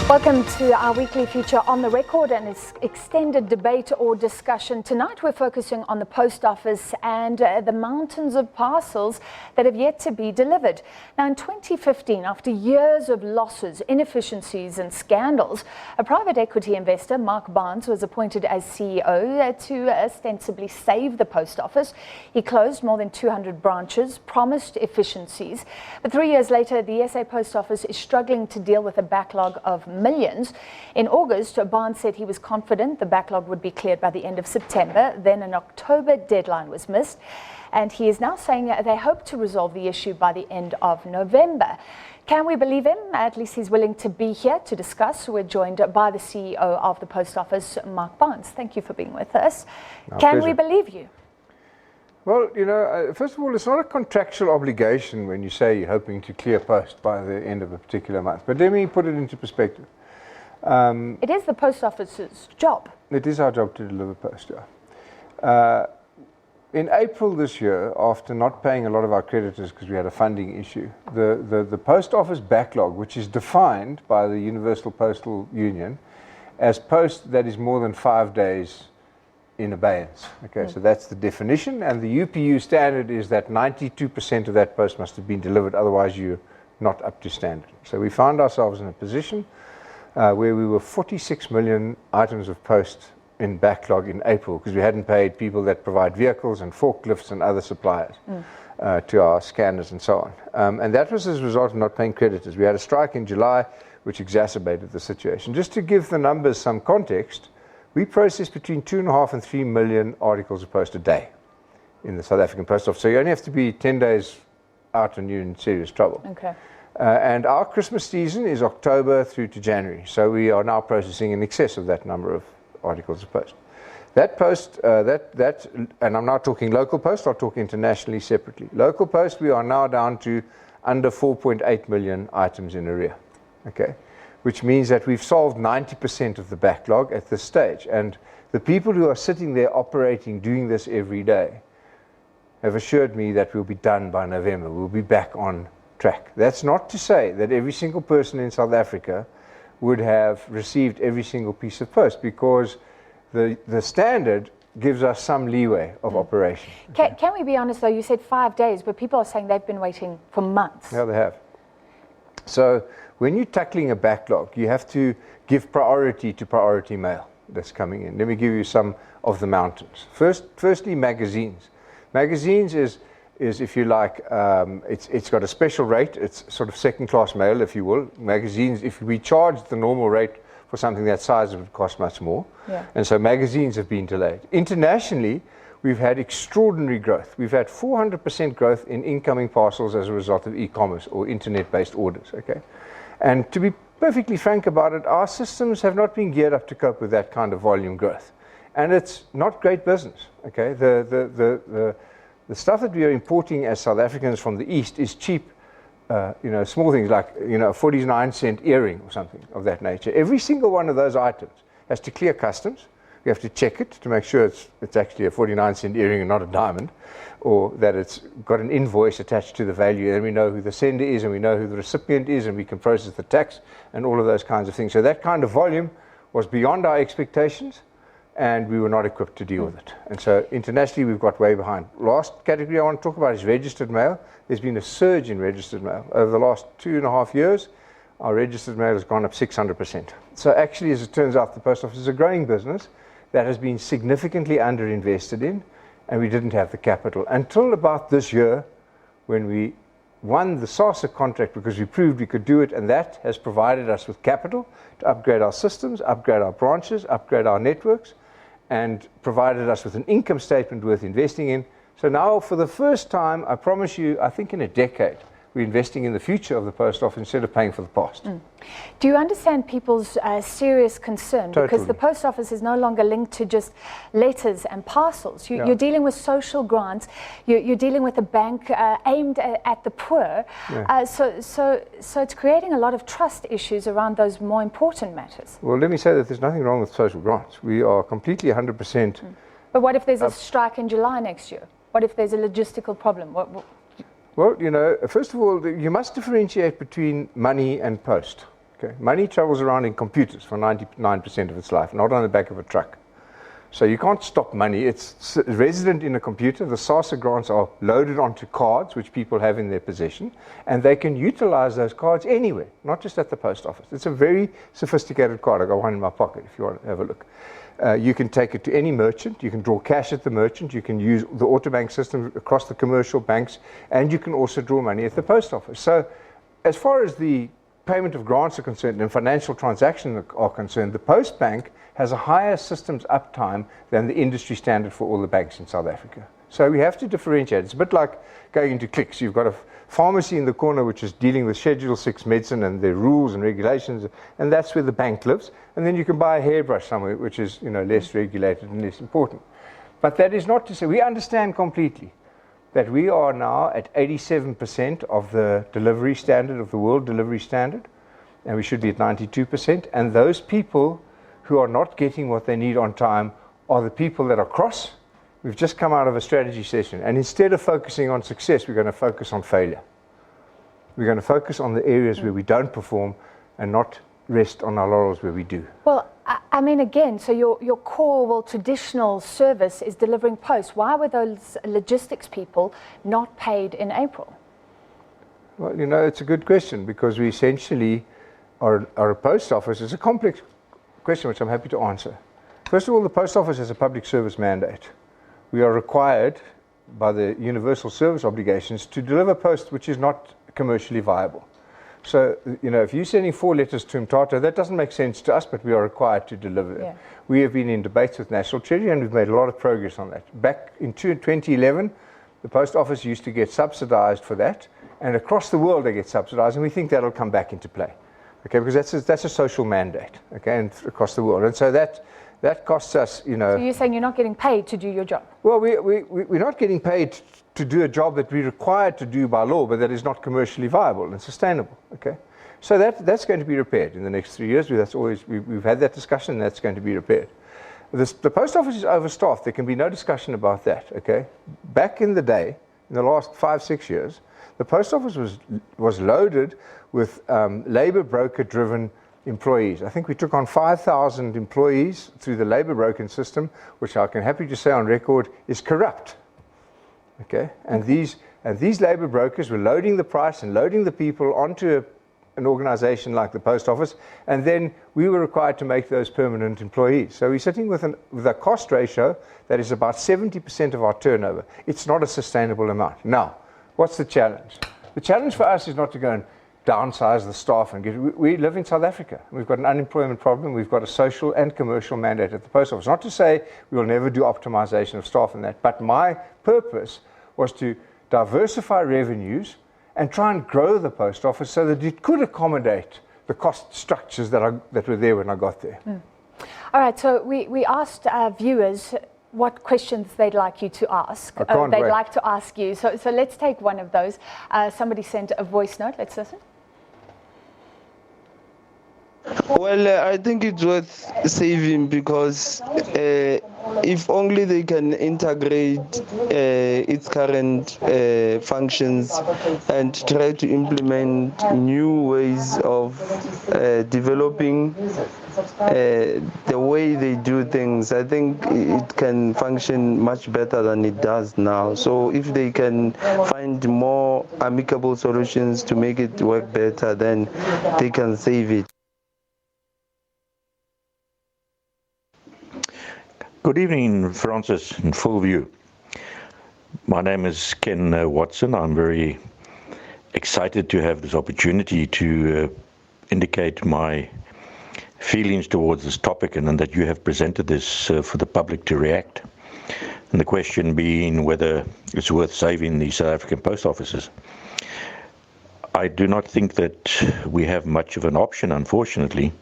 Welcome to our weekly feature On the Record and its extended debate or discussion. Tonight we're focusing on the post office and the mountains of parcels that have yet to be delivered. Now in 2015, after years of losses, inefficiencies and scandals, a private equity investor, Mark Barnes, was appointed as CEO to ostensibly save the post office. He closed more than 200 branches, promised efficiencies, but 3 years later the SA Post Office is struggling to deal with a backlog of millions. In August, Barnes said he was confident the backlog would be cleared by the end of September. Then an October deadline was missed, and he is now saying they hope to resolve the issue by the end of November. Can we believe him? At least he's willing to be here to discuss. We're joined by the CEO of the Post Office, Mark Barnes. Thank you for being with us. Can we believe you? Well, you know, first of all, it's not a contractual obligation when you say you're hoping to clear post by the end of a particular month. But let me put it into perspective. It is the post office's job. It is our job to deliver post, yeah. In April this year, after not paying a lot of our creditors because we had a funding issue, the post office backlog, which is defined by the Universal Postal Union as post that is more than 5 days in abeyance. Okay, so that's the definition, and the UPU standard is that 92% of that post must have been delivered, otherwise you're not up to standard. So we found ourselves in a position where we were 46 million items of post in backlog in April because we hadn't paid people that provide vehicles and forklifts and other suppliers to our scanners and so on. And that was as a result of not paying creditors. We had a strike in July which exacerbated the situation. Just to give the numbers some context, we process between 2.5 and 3 million articles of post a day in the South African Post Office. So you only have to be 10 days out and you're in serious trouble. Okay. And our Christmas season is October through to January. So we are now processing in excess of that number of articles of post. That post, and I'm now talking local post, I'll talk internationally separately. Local post, we are now down to under 4.8 million items in arrear. Okay. Which means that we've solved 90% of the backlog at this stage. And the people who are sitting there operating, doing this every day, have assured me that we'll be done by November. We'll be back on track. That's not to say that every single person in South Africa would have received every single piece of post, because the standard gives us some leeway of operation. Can we be honest though, you said 5 days, but people are saying they've been waiting for months. Yeah, they have. So when you're tackling a backlog, you have to give priority to priority mail that's coming in. Let me give you some of the mountains. Firstly, magazines. Magazines is if you like, it's got a special rate. It's sort of second-class mail, if you will. Magazines, if we charge the normal rate for something that size, it would cost much more. Yeah. And so magazines have been delayed. Internationally, we've had extraordinary growth. We've had 400% growth in incoming parcels as a result of e-commerce or internet-based orders. Okay. And to be perfectly frank about it, our systems have not been geared up to cope with that kind of volume growth. And it's not great business, okay? The stuff that we are importing as South Africans from the East is cheap, you know, small things like, you know, a 49-cent earring or something of that nature. Every single one of those items has to clear customs. We have to check it to make sure it's actually a 49-cent earring and not a diamond, or that it's got an invoice attached to the value, and we know who the sender is and we know who the recipient is, and we can process the tax and all of those kinds of things. So that kind of volume was beyond our expectations, and we were not equipped to deal with it. And so internationally we've got way behind. Last category I want to talk about is registered mail. There's been a surge in registered mail. Over the last 2.5 years, our registered mail has gone up 600%. So actually, as it turns out, the post office is a growing business that has been significantly underinvested in, and we didn't have the capital until about this year, when we won the SASA contract because we proved we could do it, and that has provided us with capital to upgrade our systems, upgrade our branches, upgrade our networks, and provided us with an income statement worth investing in. So now, for the first time, I promise you, I think in a decade, we're investing in the future of the post office instead of paying for the past. Do you understand people's serious concern? Totally. Because the post office is no longer linked to just letters and parcels. You're dealing with social grants. You're dealing with a bank aimed at the poor. Yeah. So it's creating a lot of trust issues around those more important matters. Well, let me say that there's nothing wrong with social grants. We are completely 100%. But what if there's a strike in July next year? What if there's a logistical problem? What Well, you know, first of all, you must differentiate between money and post. Okay? Money travels around in computers for 99% of its life, not on the back of a truck. So you can't stop money. It's resident in a computer. The SASA grants are loaded onto cards, which people have in their possession, and they can utilize those cards anywhere, not just at the post office. It's a very sophisticated card. I've got one in my pocket if you want to have a look. You can take it to any merchant. You can draw cash at the merchant. You can use the autobank system across the commercial banks, and you can also draw money at the post office. So as far as the payment of grants are concerned and financial transactions are concerned, the Post Bank has a higher systems uptime than the industry standard for all the banks in South Africa. So we have to differentiate. It's a bit like going into Clicks. You've got a pharmacy in the corner which is dealing with Schedule 6 medicine and their rules and regulations, and that's where the bank lives. And then you can buy a hairbrush somewhere which is, less regulated and less important. But that is not to say we understand completely that we are now at 87% of the delivery standard, of the world delivery standard, and we should be at 92%. And those people who are not getting what they need on time are the people that are cross. We've just come out of a strategy session, and instead of focusing on success, we're going to focus on failure. We're going to focus on the areas where we don't perform and not rest on our laurels where we do. Well, I mean, again, so your core, traditional service is delivering post. Why were those logistics people not paid in April? Well, it's a good question, because we essentially are a post office. It's a complex question which I'm happy to answer. First of all, the post office has a public service mandate. We are required by the universal service obligations to deliver post which is not commercially viable. So, if you're sending 4 letters to Mthatha, that doesn't make sense to us, but we are required to deliver them. Yeah. We have been in debates with National Treasury, and we've made a lot of progress on that. Back in 2011, the post office used to get subsidized for that, and across the world they get subsidized, and we think that'll come back into play. Okay, because that's a social mandate, okay, and across the world. And so that costs us, So you're saying you're not getting paid to do your job? Well, we're not getting paid to do a job that we're required to do by law, but that is not commercially viable and sustainable, okay? So that's going to be repaired in the next 3 years. We've had that discussion, and that's going to be repaired. The post office is overstaffed. There can be no discussion about that, okay? Back in the day, in the last 5-6 years, the post office was loaded with labor broker-driven employees. I think we took on 5,000 employees through the labor broker system, which I can happy to say on record is corrupt. Okay, and these labor brokers were loading the price and loading the people onto an organization like the post office, and then we were required to make those permanent employees. So we're sitting with a cost ratio that is about 70% of our turnover. It's not a sustainable amount. Now, what's the challenge? The challenge for us is not to go and downsize the staff we live in South Africa. We've got an unemployment problem. We've got a social and commercial mandate at the post office. Not to say we will never do optimization of staff and that, but my purpose was to diversify revenues and try and grow the post office so that it could accommodate the cost structures that were there when I got there. All right, so we asked our viewers what questions they'd like you to ask. They'd like to ask you. So let's take one of those. Somebody sent a voice note. Let's listen. Well, I think it's worth saving because if only they can integrate its current functions and try to implement new ways of developing the way they do things, I think it can function much better than it does now. So if they can find more amicable solutions to make it work better, then they can save it. Good evening, Francis, in full view. My name is Ken Watson. I'm very excited to have this opportunity to indicate my feelings towards this topic, and that you have presented this for the public to react. And the question being whether it's worth saving the South African post offices. I do not think that we have much of an option, unfortunately.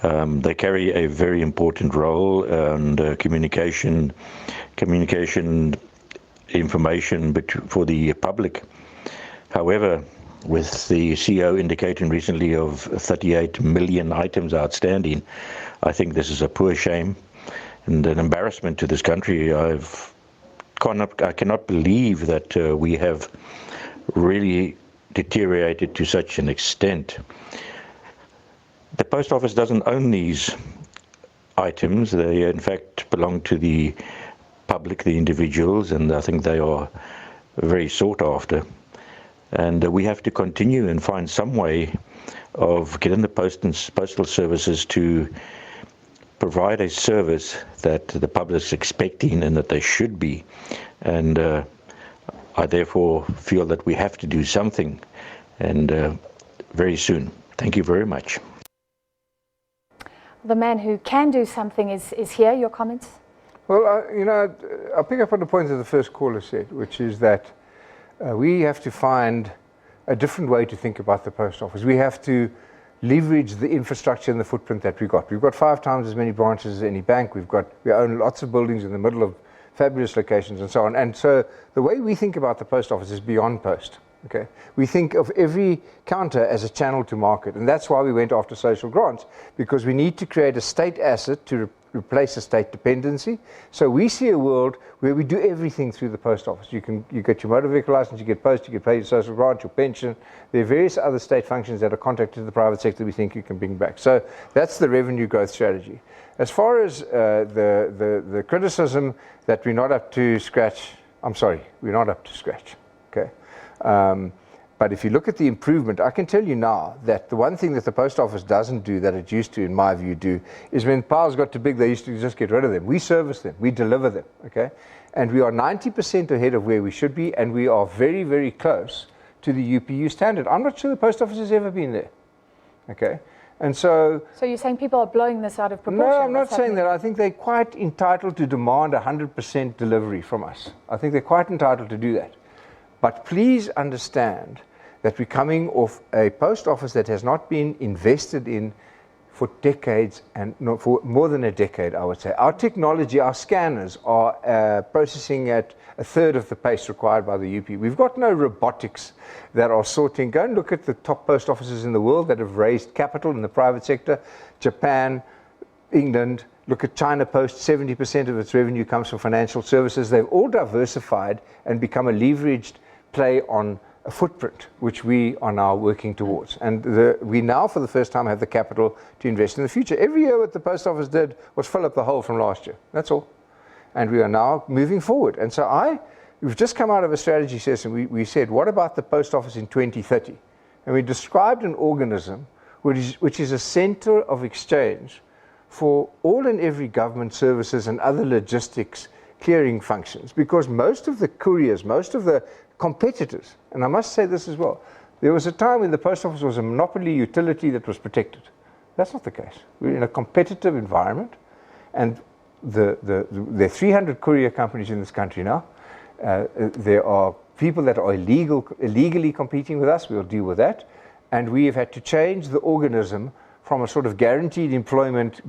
They carry a very important role, and communication information for the public. However, with the CEO indicating recently of 38 million items outstanding, I think this is a poor shame and an embarrassment to this country. I cannot believe that we have really deteriorated to such an extent. The post office doesn't own these items. They in fact belong to the public, the individuals, and I think they are very sought after. And we have to continue and find some way of getting the postal services to provide a service that the public is expecting and that they should be. And I therefore feel that we have to do something, and very soon. Thank you very much. The man who can do something is here. Your comments? Well, I'll pick up on the point that the first caller said, which is that we have to find a different way to think about the post office. We have to leverage the infrastructure and the footprint that we've got. We've got 5 times as many branches as any bank. We own lots of buildings in the middle of fabulous locations and so on. And so the way we think about the post office is beyond post. Okay, we think of every counter as a channel to market, and that's why we went after social grants, because we need to create a state asset to replace a state dependency. So we see a world where we do everything through the post office. You get your motor vehicle license, you get post, you get paid your social grant, your pension. There are various other state functions that are contracted to the private sector we think you can bring back. So that's the revenue growth strategy. As far as the criticism that we're not up to scratch, I'm sorry, we're not up to scratch. Okay. But if you look at the improvement, I can tell you now that the one thing that the post office doesn't do that it used to, in my view, do, is when piles got too big, they used to just get rid of them. We service them, we deliver them, okay? And we are 90% ahead of where we should be, and we are very, very close to the UPU standard. I'm not sure the post office has ever been there, okay? And so you're saying people are blowing this out of proportion? No, I'm not saying that. I think they're quite entitled to demand 100% delivery from us. I think they're quite entitled to do that. But please understand that we're coming off a post office that has not been invested in for decades, and for more than a decade, I would say. Our technology, our scanners are processing at a third of the pace required by the UP. We've got no robotics that are sorting. Go and look at the top post offices in the world that have raised capital in the private sector. Japan, England. Look at China Post, 70% of its revenue comes from financial services. They've all diversified and become a leveraged play on a footprint, which we are now working towards. And we now, for the first time, have the capital to invest in the future. Every year what the post office did was fill up the hole from last year. That's all. And we are now moving forward. And so we've just come out of a strategy session. We said, what about the post office in 2030? And we described an organism which is a center of exchange for all and every government services and other logistics clearing functions, because most of the couriers, most of the competitors, and I must say this as well, there was a time when the post office was a monopoly utility that was protected. That's not the case. We're in a competitive environment, and there are 300 courier companies in this country now. There are people that are illegally competing with us. We'll deal with that. And we have had to change the organism from a sort of guaranteed employment,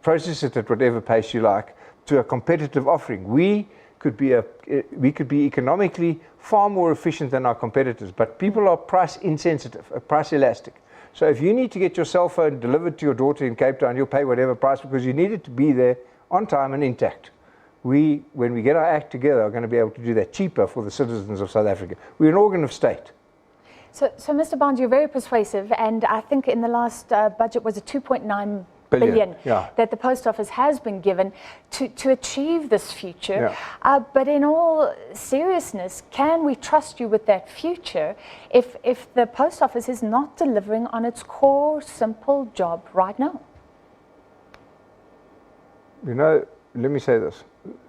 process it at whatever pace you like, to a competitive offering. We could be economically far more efficient than our competitors, but people are price insensitive, price elastic. So if you need to get your cell phone delivered to your daughter in Cape Town, you'll pay whatever price because you need it to be there on time and intact. When we get our act together, are going to be able to do that cheaper for the citizens of South Africa. We're an organ of state. So Mr. Barnes, you're very persuasive, and I think in the last budget was a 2.9 billion that the post office has been given to achieve this future. Yeah. But in all seriousness, can we trust you with that future if the post office is not delivering on its core, simple job right now? You know, let me say this.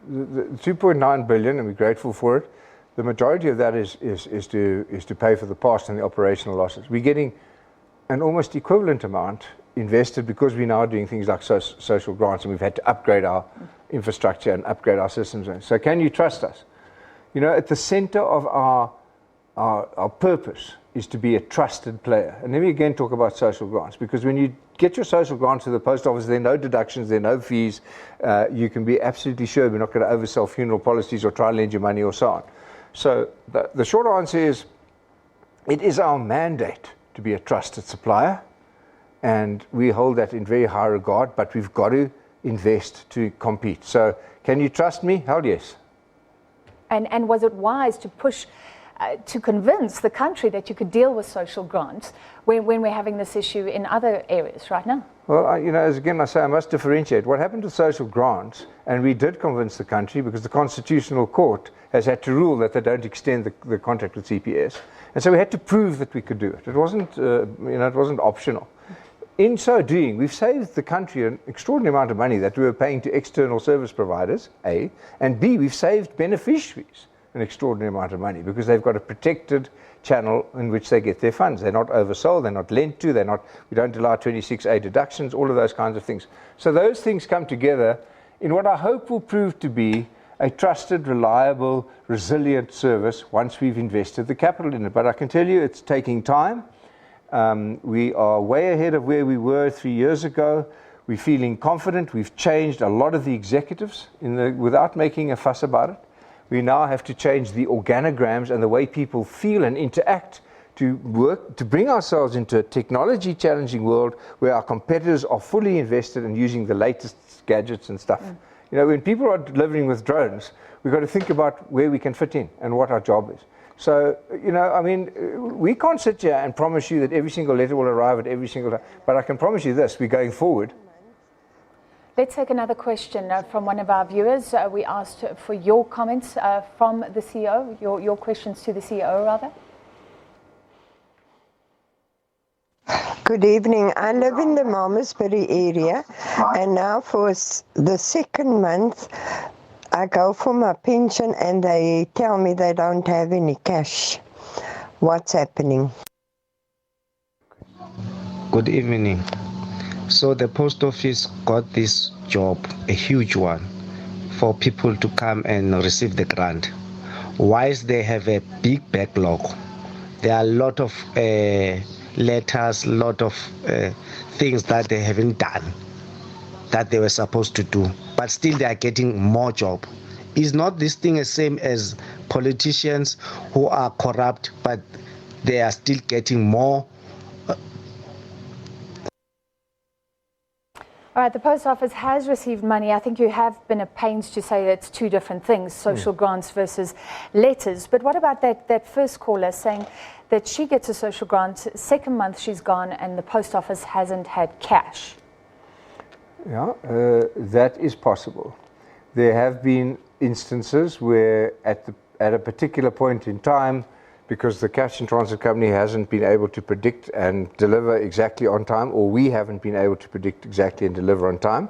The 2.9 billion, and we're grateful for it, the majority of that is to pay for the past and the operational losses. We're getting an almost equivalent amount invested because we're now doing things like social grants, and we've had to upgrade our infrastructure and upgrade our systems. So can you trust us? You know, at the center of our purpose is to be a trusted player. And let me again talk about social grants, because when you get your social grants to the post office, there are no deductions, there are no fees. You can be absolutely sure we're not going to oversell funeral policies or try and lend you money or so on. So the short answer is, it is our mandate to be a trusted supplier, and we hold that in very high regard, but we've got to invest to compete. So can you trust me? Hell yes. And was it wise to push to convince the country that you could deal with social grants when we're having this issue in other areas right now? Well, as again I say, I must differentiate. What happened to social grants, and we did convince the country because the Constitutional Court has had to rule that they don't extend the contract with CPS, and so we had to prove that we could do it. It wasn't, it wasn't optional. In so doing, we've saved the country an extraordinary amount of money that we were paying to external service providers, A, and B, we've saved beneficiaries an extraordinary amount of money because they've got a protected channel in which they get their funds. They're not oversold, they're not lent to, we don't allow 26A deductions, all of those kinds of things. So those things come together in what I hope will prove to be a trusted, reliable, resilient service once we've invested the capital in it. But I can tell you it's taking time. We are way ahead of where we were 3 years ago. We're feeling confident. We've changed a lot of the executives without making a fuss about it. We now have to change the organograms and the way people feel and interact to work, to bring ourselves into a technology challenging world where our competitors are fully invested in using the latest gadgets and stuff. When people are delivering with drones, we've got to think about where we can fit in and what our job is. So, we can't sit here and promise you that every single letter will arrive at every single time, but I can promise you this, we're going forward. Let's take another question from one of our viewers. We asked for your comments from the CEO, your questions to the CEO, rather. Good evening. I live in the Malmesbury area, and now for the second month, I go for my pension and they tell me they don't have any cash. What's happening? Good evening. So the post office got this job, a huge one, for people to come and receive the grant. Whilst they have a big backlog, there are a lot of letters, a lot of things that they haven't done that they were supposed to do, but still they are getting more job. Is not this thing the same as politicians who are corrupt, but they are still getting more? All right, the Post Office has received money. I think you have been at pains to say that it's two different things, social grants versus letters. But what about that first caller saying that she gets a social grant, second month she's gone and the Post Office hasn't had cash? Yeah, that is possible. There have been instances where at a particular point in time, because the cash in transit company hasn't been able to predict and deliver exactly on time, or we haven't been able to predict exactly and deliver on time,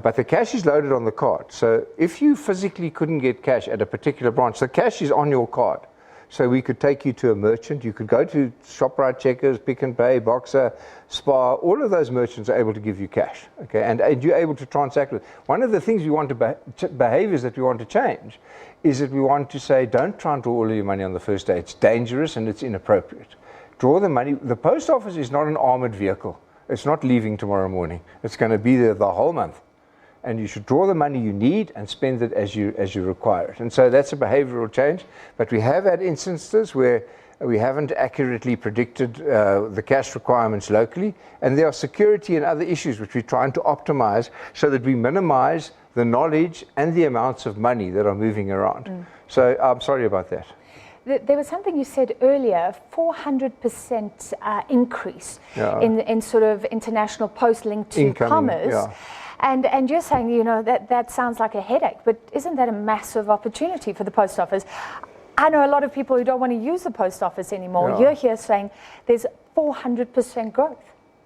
but the cash is loaded on the card. So if you physically couldn't get cash at a particular branch, the cash is on your card. So we could take you to a merchant, you could go to ShopRite, Checkers, Pick n Pay, Boxer, Spar, all of those merchants are able to give you cash, okay, and you're able to transact with. One of the things we want to behaviors that we want to change is that we want to say, don't try and draw all of your money on the first day. It's dangerous and it's inappropriate. Draw the money. The post office is not an armored vehicle. It's not leaving tomorrow morning. It's going to be there the whole month. And you should draw the money you need and spend it as you require it. And so that's a behavioral change. But we have had instances where we haven't accurately predicted the cash requirements locally. And there are security and other issues which we're trying to optimize so that we minimize the knowledge and the amounts of money that are moving around. So I'm sorry about that. There was something you said earlier, 400% increase in sort of international post linked to commerce. Yeah. And you're saying, that sounds like a headache, but isn't that a massive opportunity for the Post Office? I know a lot of people who don't want to use the Post Office anymore. You're here saying there's 400% growth.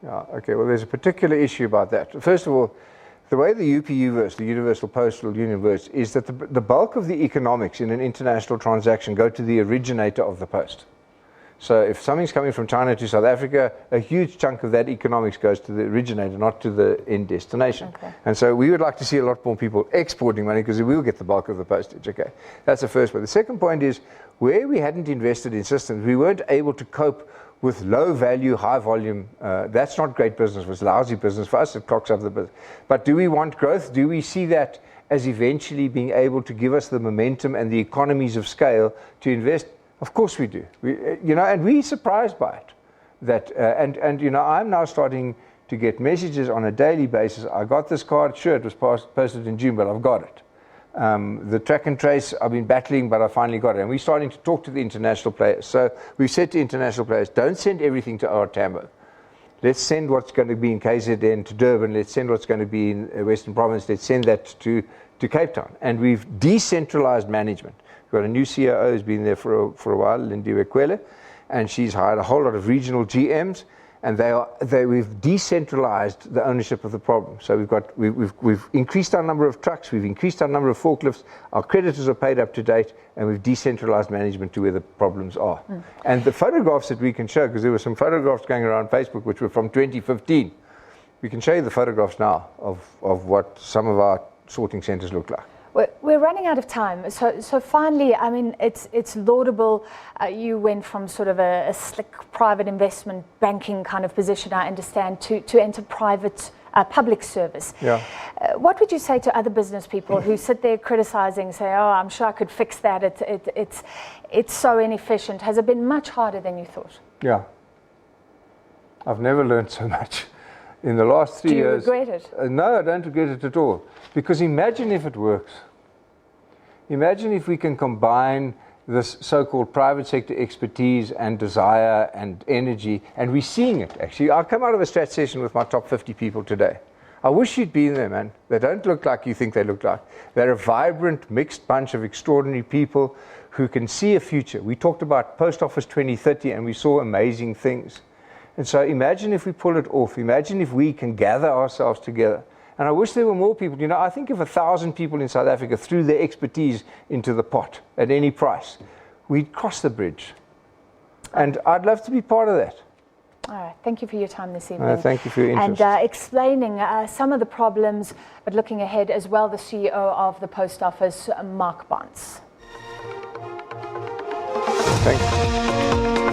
Yeah, okay, well, there's a particular issue about that. First of all, the way the UPU works, the Universal Postal Union works, is that the bulk of the economics in an international transaction go to the originator of the post. So if something's coming from China to South Africa, a huge chunk of that economics goes to the originator, not to the end destination. Okay. And so we would like to see a lot more people exporting money because we will get the bulk of the postage. Okay, that's the first point. The second point is where we hadn't invested in systems, we weren't able to cope with low value, high volume. That's not great business. It's lousy business for us. It clocks up the business. But do we want growth? Do we see that as eventually being able to give us the momentum and the economies of scale to invest? Of course we do. And we're surprised by it. That I'm now starting to get messages on a daily basis. I got this card. Sure, it was posted in June, but I've got it. The track and trace, I've been battling, but I finally got it. And we're starting to talk to the international players. So we've said to international players, don't send everything to our Tambo. Let's send what's going to be in KZN to Durban. Let's send what's going to be in Western Province. Let's send that to Cape Town. And we've decentralized management. We've got a new COO who's been there for a while, Lindiwe Kwele, and she's hired a whole lot of regional GMs. And we've decentralized the ownership of the problem. So we've increased our number of trucks, we've increased our number of forklifts, our creditors are paid up to date, and we've decentralized management to where the problems are. And the photographs that we can show, because there were some photographs going around Facebook which were from 2015, we can show you the photographs now of what some of our sorting centers look like. We're running out of time. So finally, I mean, it's laudable. You went from sort of a slick private investment banking kind of position, I understand, to enter private public service. Yeah. What would you say to other business people who sit there criticizing, say, oh, I'm sure I could fix that. It's so inefficient. Has it been much harder than you thought? Yeah. I've never learned so much. In the last 3 years. Do you regret it? No, I don't regret it at all. Because imagine if it works. Imagine if we can combine this so-called private sector expertise and desire and energy, and we're seeing it, actually. I come out of a strat session with my top 50 people today. I wish you'd been there, man. They don't look like you think they look like. They're a vibrant, mixed bunch of extraordinary people who can see a future. We talked about Post Office 2030, and we saw amazing things. And so imagine if we pull it off. Imagine if we can gather ourselves together. And I wish there were more people. You know, I think if 1,000 people in South Africa threw their expertise into the pot at any price, we'd cross the bridge. And I'd love to be part of that. All right. Thank you for your time this evening. Thank you for your interest. And explaining some of the problems, but looking ahead as well, the CEO of the Post Office, Mark Bonds. Thank you.